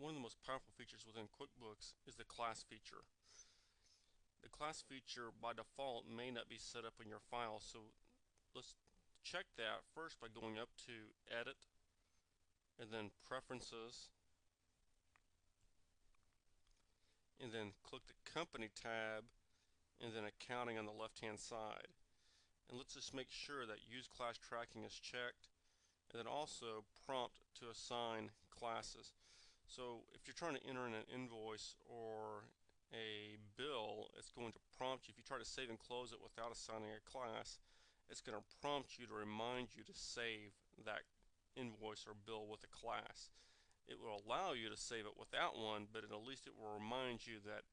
one of the most powerful features within QuickBooks is the class feature. The class feature by default may not be set up in your file, so let's check that first by going up to Edit and then Preferences, and then click the Company tab and then Accounting on the left hand side. And let's just make sure that Use Class Tracking is checked, and then also Prompt to assign classes. So if you're trying to enter in an invoice or a bill, it's going to prompt you. If you try to save and close it without assigning a class, it's going to prompt you to remind you to save that invoice or bill with a class. It will allow you to save it without one, but at least it will remind you that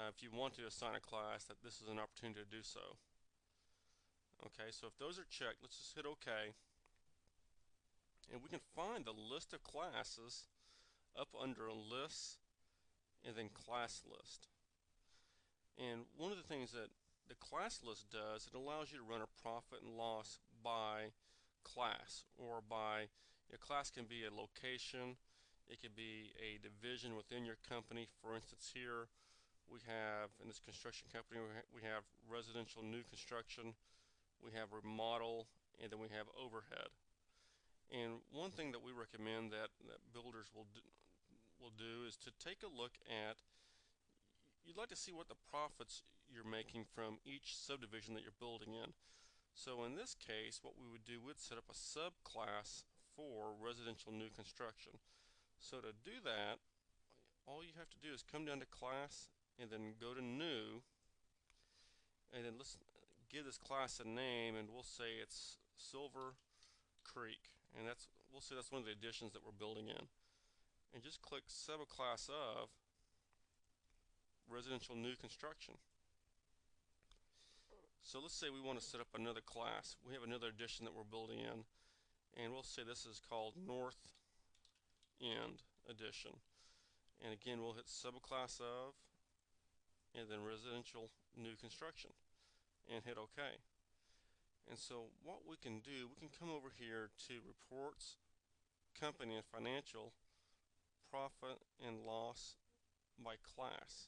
if you want to assign a class, that this is an opportunity to do so. Okay, so if those are checked, let's just hit OK. And we can find the list of classes up under Lists and then Class List. And one of the things that the class list does, it allows you to run a profit and loss by class, or by, a class can be a location, it could be a division within your company. For instance, here we have, in this construction company, we have residential new construction, we have remodel, and then we have overhead. And one thing that we recommend that builders will do is to take a look at, you'd like to see what the profits you're making from each subdivision that you're building in. So in this case, what we would do, we'd set up a subclass for residential new construction. So to do that, all you have to do is come down to Class and then go to New, and then let's give this class a name, and we'll say it's Silver Creek, and we'll say that's one of the additions that we're building in. And just click Subclass of Residential New Construction. So let's say we want to set up another class. We have another addition that we're building in, and we'll say this is called North End Addition. And again, we'll hit Subclass of and then Residential New Construction and hit OK. And so what we can do, we can come over here to Reports, Company and Financial, Profit and Loss by Class.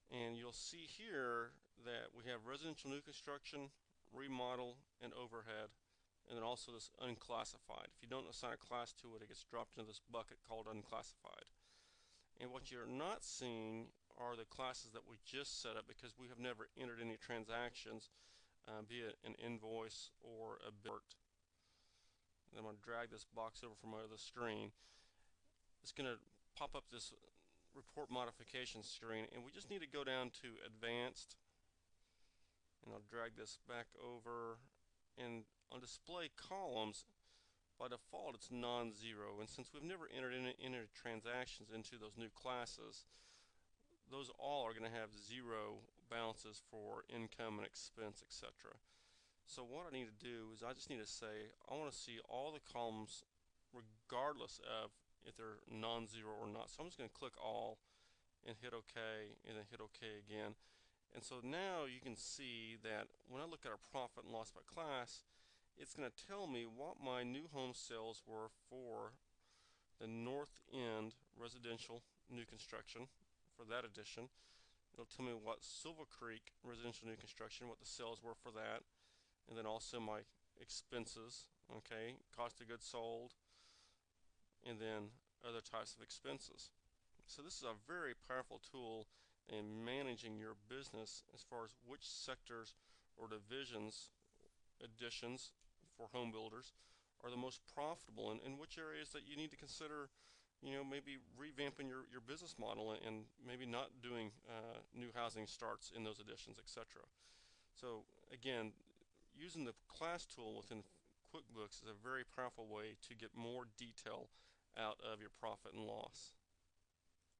And you'll see here that we have residential new construction, remodel, and overhead, and then also this unclassified. If you don't assign a class to it, it gets dropped into this bucket called unclassified. And what you're not seeing are the classes that we just set up, because we have never entered any transactions, be it an invoice or a bill. And I'm going to drag this box over from my other screen. It's going to pop up this report modification screen, and we just need to go down to Advanced, and I'll drag this back over, and on Display Columns, by default it's non-zero, and since we've never entered any transactions into those new classes, those all are going to have zero balances for income and expense, etc. So what I need to do is I just need to say I want to see all the columns regardless of if they're non-zero or not. So I'm just going to click all and hit OK, and then hit OK again. And so now you can see that when I look at our profit and loss by class, it's going to tell me what my new home sales were for the North End residential new construction, for that addition. It'll tell me what Silver Creek residential new construction, what the sales were for that, and then also my expenses, okay, cost of goods sold, and then other types of expenses. So this is a very powerful tool in managing your business as far as which sectors or divisions, additions for home builders, are the most profitable, and which areas that you need to consider, maybe revamping your business model and maybe not doing new housing starts in those additions, etc. So again, using the class tool within QuickBooks is a very powerful way to get more detail out of your profit and loss.